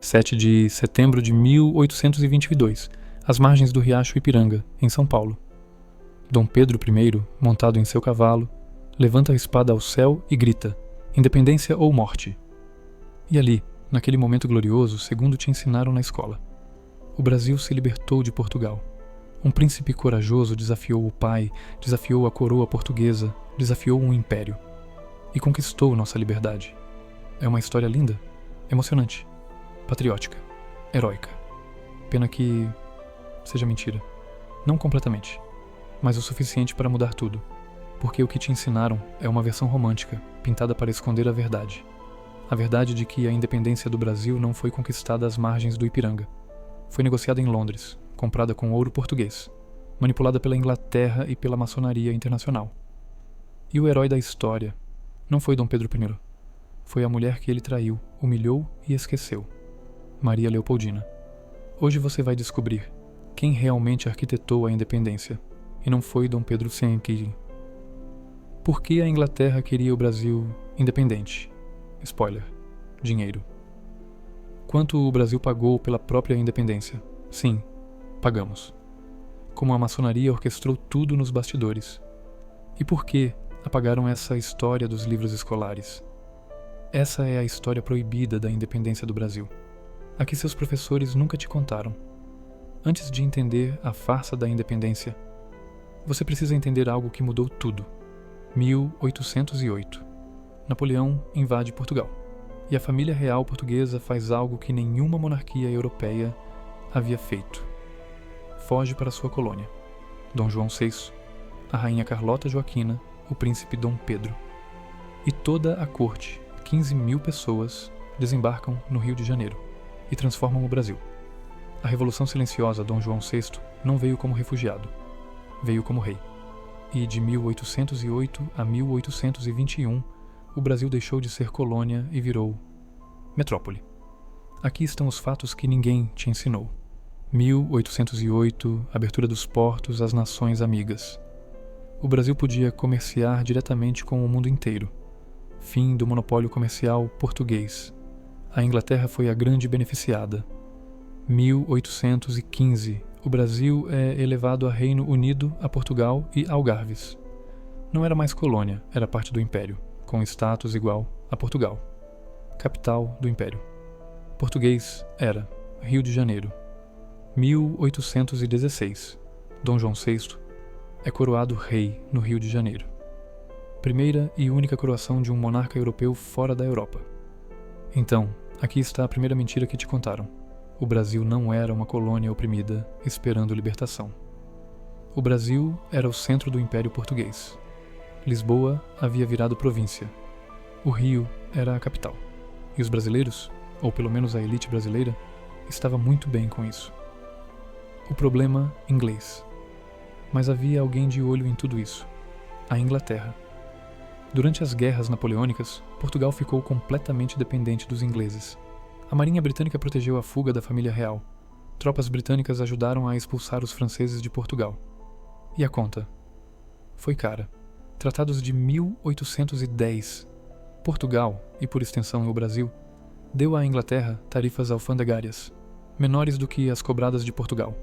7 de setembro de 1822, às margens do riacho Ipiranga, em São Paulo. Dom Pedro I, montado em seu cavalo, levanta a espada ao céu e grita: independência ou morte. E ali, naquele momento glorioso, segundo te ensinaram na escola, o Brasil se libertou de Portugal. Um príncipe corajoso desafiou o pai, desafiou a coroa portuguesa, desafiou um império. E conquistou nossa liberdade. É uma história linda, emocionante, patriótica, heróica. Pena que seja mentira. Não completamente, mas o suficiente para mudar tudo. Porque o que te ensinaram é uma versão romântica, pintada para esconder a verdade. A verdade de que a independência do Brasil não foi conquistada às margens do Ipiranga. Foi negociada em Londres, comprada com ouro português, manipulada pela Inglaterra e pela maçonaria internacional. E o herói da história não foi Dom Pedro I. Foi a mulher que ele traiu, humilhou e esqueceu. Maria Leopoldina. Hoje você vai descobrir quem realmente arquitetou a independência, e não foi Dom Pedro II. Por que a Inglaterra queria o Brasil independente? Spoiler: dinheiro. Quanto o Brasil pagou pela própria independência? Sim, pagamos. Como a maçonaria orquestrou tudo nos bastidores. E por que apagaram essa história dos livros escolares? Essa é a história proibida da independência do Brasil. A que seus professores nunca te contaram. Antes de entender a farsa da independência, você precisa entender algo que mudou tudo. 1808. Napoleão invade Portugal. E a família real portuguesa faz algo que nenhuma monarquia europeia havia feito. Foge para sua colônia. Dom João VI, a rainha Carlota Joaquina, o príncipe Dom Pedro. E toda a corte, 15.000 pessoas, desembarcam no Rio de Janeiro e transformam o Brasil. A Revolução Silenciosa Dom João VI não veio como refugiado, veio como rei. E de 1808 a 1821, o Brasil deixou de ser colônia e virou metrópole. Aqui estão os fatos que ninguém te ensinou. 1808, abertura dos portos às nações amigas. O Brasil podia comerciar diretamente com o mundo inteiro. Fim do monopólio comercial português. A Inglaterra foi a grande beneficiada. 1815, o Brasil é elevado a Reino Unido, a Portugal e Algarves. Não era mais colônia, era parte do Império, com status igual a Portugal. Capital do Império. Português era Rio de Janeiro. 1816, Dom João VI é coroado rei no Rio de Janeiro. Primeira e única coroação de um monarca europeu fora da Europa. Então, aqui está a primeira mentira que te contaram. O Brasil não era uma colônia oprimida esperando libertação. O Brasil era o centro do Império Português. Lisboa havia virado província. O Rio era a capital. E os brasileiros, ou pelo menos a elite brasileira, estava muito bem com isso. O problema inglês. Mas havia alguém de olho em tudo isso. A Inglaterra. Durante as guerras napoleônicas, Portugal ficou completamente dependente dos ingleses. A marinha britânica protegeu a fuga da família real. Tropas britânicas ajudaram a expulsar os franceses de Portugal. E a conta? Foi cara. Tratados de 1810. Portugal, e por extensão o Brasil, deu à Inglaterra tarifas alfandegárias, menores do que as cobradas de Portugal.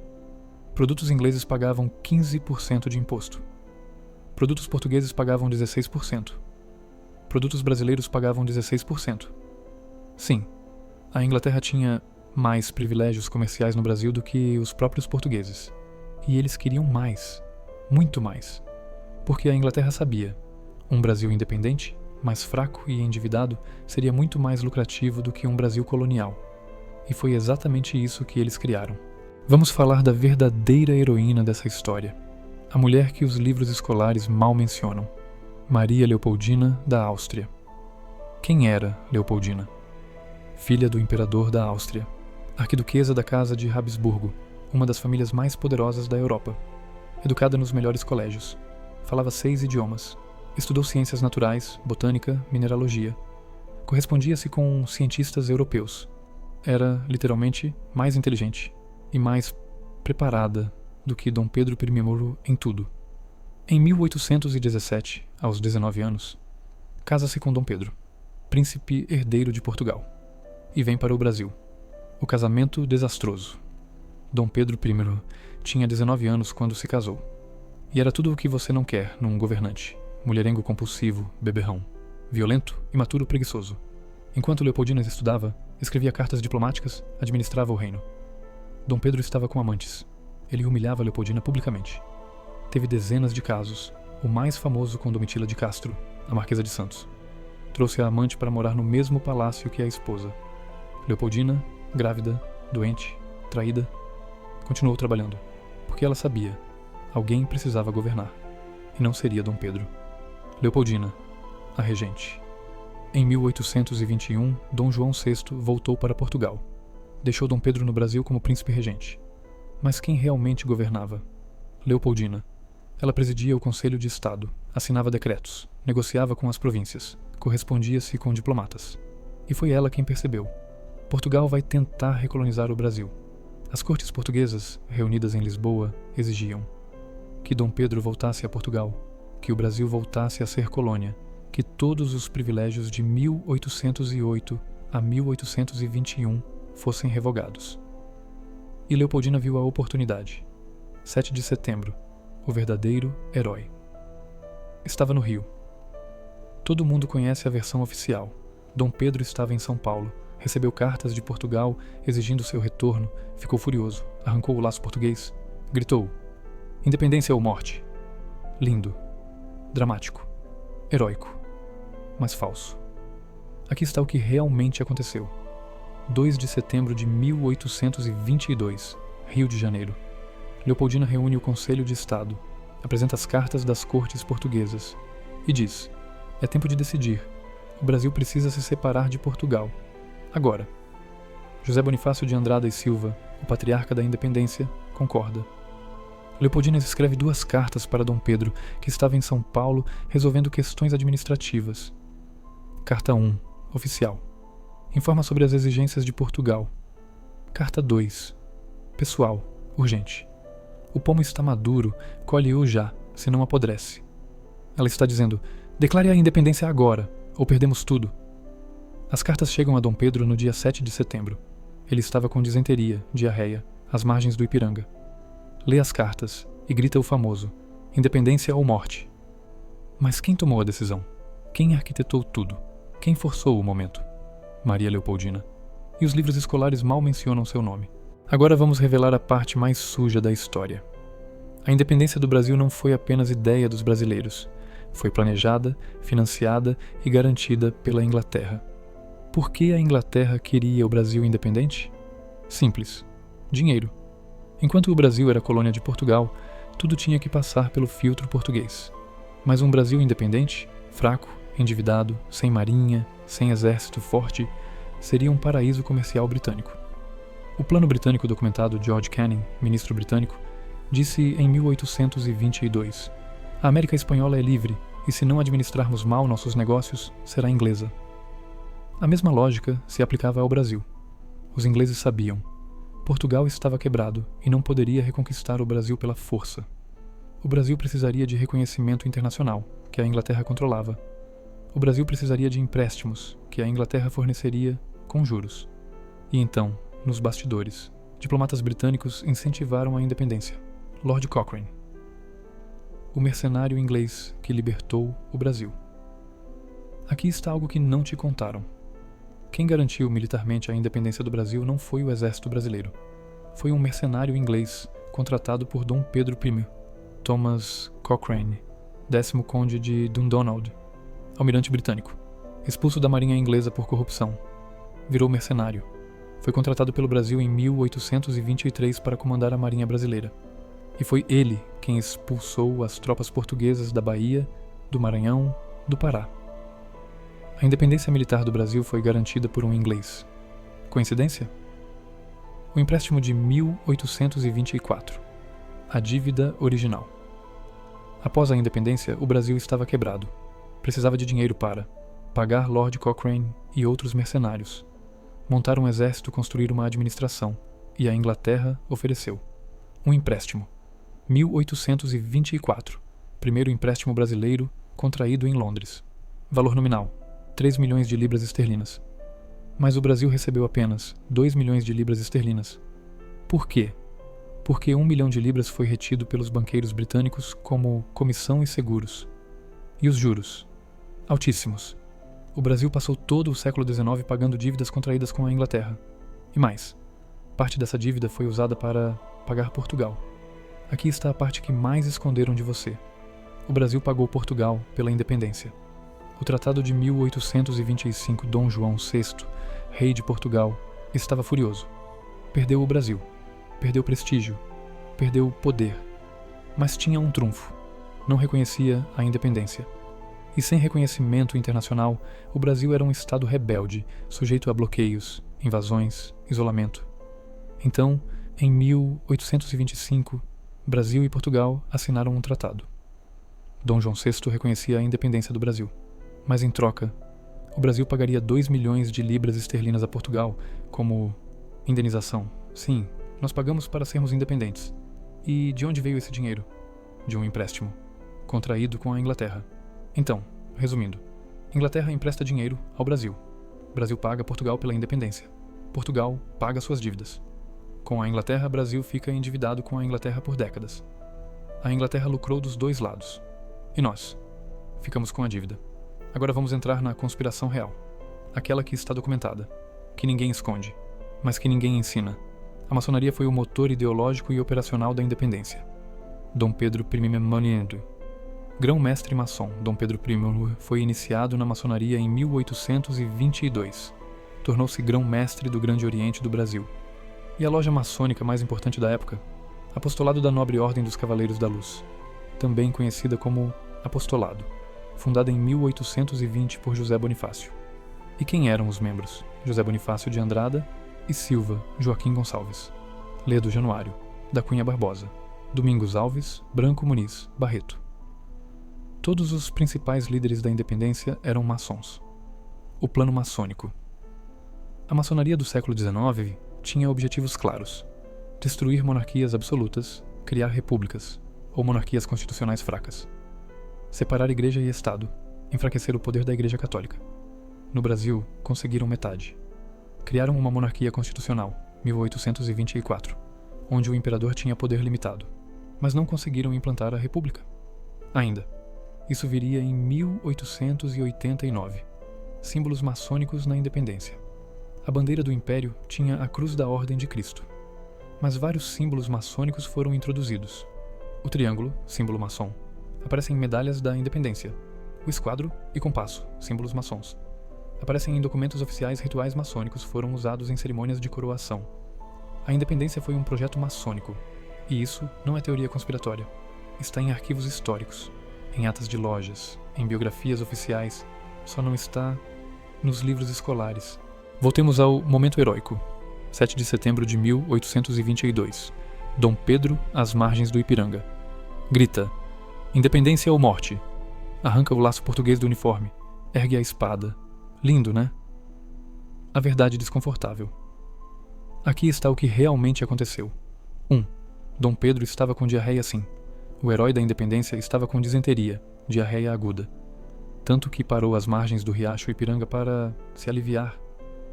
Produtos ingleses pagavam 15% de imposto. Produtos portugueses pagavam 16%. Produtos brasileiros pagavam 16%. Sim, a Inglaterra tinha mais privilégios comerciais no Brasil do que os próprios portugueses. E eles queriam mais, muito mais. Porque a Inglaterra sabia, um Brasil independente, mais fraco e endividado, seria muito mais lucrativo do que um Brasil colonial. E foi exatamente isso que eles criaram. Vamos falar da verdadeira heroína dessa história. A mulher que os livros escolares mal mencionam. Maria Leopoldina da Áustria. Quem era Leopoldina? Filha do imperador da Áustria. Arquiduquesa da Casa de Habsburgo, uma das famílias mais poderosas da Europa. Educada nos melhores colégios. Falava 6 idiomas. Estudou ciências naturais, botânica, mineralogia. Correspondia-se com cientistas europeus. Era, literalmente, mais inteligente e mais preparada do que Dom Pedro I em tudo. Em 1817, aos 19 anos, casa-se com Dom Pedro, príncipe herdeiro de Portugal, e vem para o Brasil. O casamento desastroso. Dom Pedro I tinha 19 anos quando se casou. E era tudo o que você não quer num governante. Mulherengo compulsivo, beberrão. Violento, imaturo, preguiçoso. Enquanto Leopoldina estudava, escrevia cartas diplomáticas, administrava o reino. Dom Pedro estava com amantes. Ele humilhava Leopoldina publicamente. Teve dezenas de casos, o mais famoso com Domitila de Castro, a Marquesa de Santos. Trouxe a amante para morar no mesmo palácio que a esposa. Leopoldina, grávida, doente, traída, continuou trabalhando, porque ela sabia, alguém precisava governar, e não seria Dom Pedro. Leopoldina, a regente. Em 1821, Dom João VI voltou para Portugal. Deixou Dom Pedro no Brasil como príncipe regente. Mas quem realmente governava? Leopoldina. Ela presidia o Conselho de Estado, assinava decretos, negociava com as províncias, correspondia-se com diplomatas. E foi ela quem percebeu. Portugal vai tentar recolonizar o Brasil. As cortes portuguesas, reunidas em Lisboa, exigiam que Dom Pedro voltasse a Portugal, que o Brasil voltasse a ser colônia, que todos os privilégios de 1808 a 1821 fossem revogados. E Leopoldina viu a oportunidade. 7 de setembro, o verdadeiro herói. Estava no Rio. Todo mundo conhece a versão oficial. Dom Pedro estava em São Paulo, recebeu cartas de Portugal exigindo seu retorno, ficou furioso, arrancou o laço português, gritou: independência ou morte. Lindo, dramático, heróico, mas falso. Aqui está o que realmente aconteceu. 2 de setembro de 1822, Rio de Janeiro. Leopoldina reúne o Conselho de Estado, apresenta as cartas das cortes portuguesas e diz: é tempo de decidir. O Brasil precisa se separar de Portugal. Agora. José Bonifácio de Andrada e Silva, o patriarca da independência, concorda. Leopoldina escreve 2 cartas para Dom Pedro, que estava em São Paulo resolvendo questões administrativas. Carta 1, oficial. Informa sobre as exigências de Portugal. Carta 2, pessoal, urgente. O pomo está maduro, colhe-o já, senão apodrece. Ela está dizendo: declare a independência agora, ou perdemos tudo. As cartas chegam a Dom Pedro no dia 7 de setembro. Ele estava com disenteria, diarreia, às margens do Ipiranga. Lê as cartas e grita o famoso: independência ou morte. Mas quem tomou a decisão? Quem arquitetou tudo? Quem forçou o momento? Maria Leopoldina. E os livros escolares mal mencionam seu nome. Agora vamos revelar a parte mais suja da história. A independência do Brasil não foi apenas ideia dos brasileiros. Foi planejada, financiada e garantida pela Inglaterra. Por que a Inglaterra queria o Brasil independente? Simples. Dinheiro. Enquanto o Brasil era colônia de Portugal, tudo tinha que passar pelo filtro português. Mas um Brasil independente, fraco, endividado, sem marinha, sem exército forte, seria um paraíso comercial britânico. O plano britânico documentado George Canning, ministro britânico, disse em 1822: a América Espanhola é livre, e se não administrarmos mal nossos negócios, será inglesa. A mesma lógica se aplicava ao Brasil. Os ingleses sabiam. Portugal estava quebrado e não poderia reconquistar o Brasil pela força. O Brasil precisaria de reconhecimento internacional, que a Inglaterra controlava. O Brasil precisaria de empréstimos, que a Inglaterra forneceria com juros. E então, nos bastidores, diplomatas britânicos incentivaram a independência. Lord Cochrane. O mercenário inglês que libertou o Brasil. Aqui está algo que não te contaram. Quem garantiu militarmente a independência do Brasil não foi o exército brasileiro. Foi um mercenário inglês contratado por Dom Pedro I, Thomas Cochrane, 10º Conde de Dundonald, almirante britânico, expulso da marinha inglesa por corrupção. Virou mercenário. Foi contratado pelo Brasil em 1823 para comandar a marinha brasileira. E foi ele quem expulsou as tropas portuguesas da Bahia, do Maranhão, do Pará. A independência militar do Brasil foi garantida por um inglês. Coincidência? O empréstimo de 1824. A dívida original. Após a independência, o Brasil estava quebrado. Precisava de dinheiro para pagar Lord Cochrane e outros mercenários, montar um exército, construir uma administração, e a Inglaterra ofereceu um empréstimo. 1824. Primeiro empréstimo brasileiro contraído em Londres. Valor nominal: 3 milhões de libras esterlinas. Mas o Brasil recebeu apenas 2 milhões de libras esterlinas. Por quê? Porque 1 milhão de libras foi retido pelos banqueiros britânicos como comissão e seguros. E os juros? Altíssimos. O Brasil passou todo o século XIX pagando dívidas contraídas com a Inglaterra. E mais, parte dessa dívida foi usada para pagar Portugal. Aqui está a parte que mais esconderam de você. O Brasil pagou Portugal pela independência. O Tratado de 1825, Dom João VI, rei de Portugal, estava furioso. Perdeu o Brasil. Perdeu prestígio. Perdeu poder. Mas tinha um trunfo. Não reconhecia a independência. E sem reconhecimento internacional, o Brasil era um estado rebelde, sujeito a bloqueios, invasões, isolamento. Então, em 1825, Brasil e Portugal assinaram um tratado. Dom João VI reconhecia a independência do Brasil. Mas em troca, o Brasil pagaria 2 milhões de libras esterlinas a Portugal como indenização. Sim, nós pagamos para sermos independentes. E de onde veio esse dinheiro? De um empréstimo, contraído com a Inglaterra. Então, resumindo, Inglaterra empresta dinheiro ao Brasil. Brasil paga Portugal pela independência. Portugal paga suas dívidas. Com a Inglaterra, Brasil fica endividado com a Inglaterra por décadas. A Inglaterra lucrou dos dois lados. E nós? Ficamos com a dívida. Agora vamos entrar na conspiração real. Aquela que está documentada, que ninguém esconde, mas que ninguém ensina. A maçonaria foi o motor ideológico e operacional da independência. Dom Pedro I, grão-mestre maçom, Dom Pedro I foi iniciado na maçonaria em 1822. Tornou-se grão-mestre do Grande Oriente do Brasil. E a loja maçônica mais importante da época? Apostolado da Nobre Ordem dos Cavaleiros da Luz, também conhecida como Apostolado, fundada em 1820 por José Bonifácio. E quem eram os membros? José Bonifácio de Andrada e Silva Joaquim Gonçalves, Ledo Januário, da Cunha Barbosa, Domingos Alves, Branco Muniz, Barreto. Todos os principais líderes da independência eram maçons. O plano maçônico. A maçonaria do século XIX tinha objetivos claros: destruir monarquias absolutas, criar repúblicas, ou monarquias constitucionais fracas. Separar Igreja e Estado, enfraquecer o poder da Igreja Católica. No Brasil, conseguiram metade. Criaram uma monarquia constitucional, 1824, onde o imperador tinha poder limitado, mas não conseguiram implantar a república. Ainda. Isso viria em 1889. Símbolos maçônicos na independência. A bandeira do Império tinha a Cruz da Ordem de Cristo. Mas vários símbolos maçônicos foram introduzidos. O triângulo, símbolo maçom, aparece em medalhas da independência. O esquadro e compasso, símbolos maçons. Aparecem em documentos oficiais. Rituais maçônicos foram usados em cerimônias de coroação. A independência foi um projeto maçônico. E isso não é teoria conspiratória. Está em arquivos históricos, em atas de lojas, em biografias oficiais. Só não está nos livros escolares. Voltemos ao momento heróico. 7 de setembro de 1822. Dom Pedro às margens do Ipiranga. Grita: independência ou morte? Arranca o laço português do uniforme. Ergue a espada. Lindo, né? A verdade desconfortável. Aqui está o que realmente aconteceu. 1. Dom Pedro estava com diarreia sim. O herói da independência estava com disenteria, diarreia aguda. Tanto que parou às margens do riacho Ipiranga para se aliviar.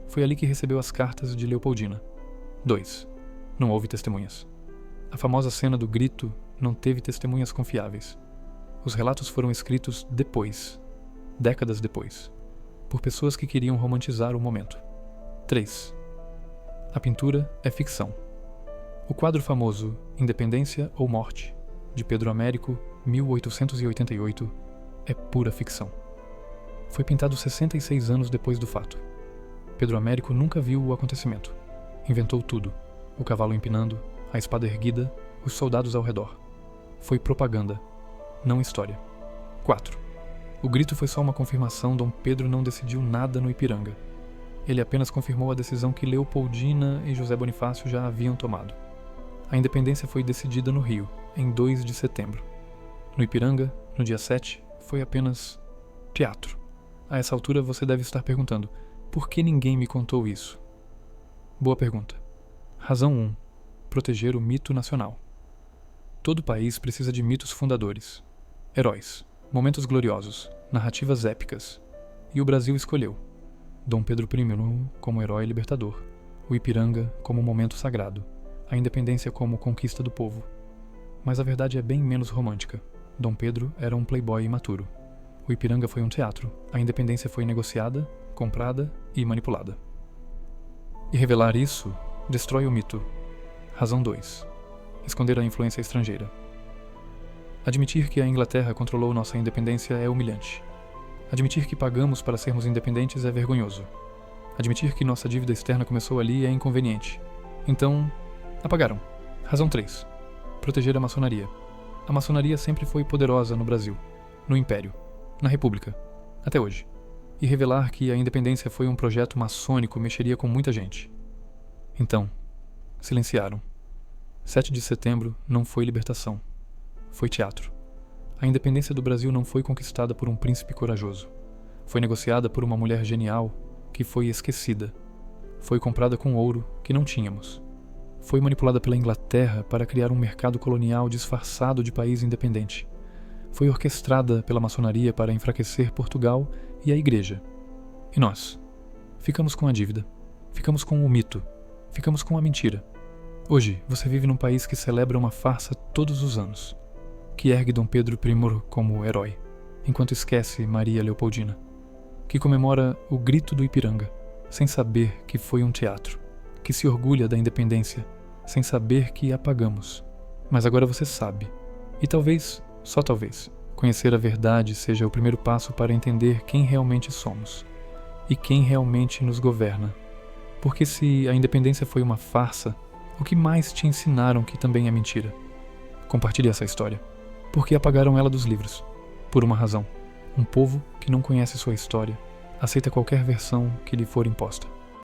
Foi ali que recebeu as cartas de Leopoldina. 2. Não houve testemunhas. A famosa cena do grito não teve testemunhas confiáveis. Os relatos foram escritos depois, décadas depois, por pessoas que queriam romantizar o momento. 3. A pintura é ficção. O quadro famoso Independência ou Morte, de Pedro Américo, 1888, é pura ficção. Foi pintado 66 anos depois do fato. Pedro Américo nunca viu o acontecimento. Inventou tudo: o cavalo empinando, a espada erguida, os soldados ao redor. Foi propaganda, não história. 4. O grito foi só uma confirmação. Dom Pedro não decidiu nada no Ipiranga. Ele apenas confirmou a decisão que Leopoldina e José Bonifácio já haviam tomado. A independência foi decidida no Rio, em 2 de setembro. No Ipiranga, no dia 7, foi apenas teatro. A essa altura você deve estar perguntando: por que ninguém me contou isso? Boa pergunta. Razão 1. Proteger o mito nacional. Todo país precisa de mitos fundadores. Heróis, momentos gloriosos, narrativas épicas. E o Brasil escolheu. Dom Pedro I como herói libertador, o Ipiranga como momento sagrado, a independência como conquista do povo. Mas a verdade é bem menos romântica. Dom Pedro era um playboy imaturo. O Ipiranga foi um teatro, a independência foi negociada, comprada e manipulada. E revelar isso destrói o mito. Razão 2. Esconder a influência estrangeira. Admitir que a Inglaterra controlou nossa independência é humilhante. Admitir que pagamos para sermos independentes é vergonhoso. Admitir que nossa dívida externa começou ali é inconveniente. Então, apagaram. Razão 3. Proteger a maçonaria. A maçonaria sempre foi poderosa no Brasil, no Império, na República, até hoje. E revelar que a independência foi um projeto maçônico mexeria com muita gente. Então, silenciaram. 7 de setembro não foi libertação. Foi teatro. A independência do Brasil não foi conquistada por um príncipe corajoso. Foi negociada por uma mulher genial que foi esquecida. Foi comprada com ouro que não tínhamos. Foi manipulada pela Inglaterra para criar um mercado colonial disfarçado de país independente. Foi orquestrada pela maçonaria para enfraquecer Portugal e a Igreja. E nós? Ficamos com a dívida. Ficamos com o mito. Ficamos com a mentira. Hoje, você vive num país que celebra uma farsa todos os anos, que ergue Dom Pedro I como herói, enquanto esquece Maria Leopoldina, que comemora o grito do Ipiranga, sem saber que foi um teatro, que se orgulha da independência, sem saber que apagamos. Mas agora você sabe, e talvez, só talvez, conhecer a verdade seja o primeiro passo para entender quem realmente somos, e quem realmente nos governa. Porque se a independência foi uma farsa, o que mais te ensinaram que também é mentira? Compartilhe essa história. Porque apagaram ela dos livros. Por uma razão. Um povo que não conhece sua história aceita qualquer versão que lhe for imposta.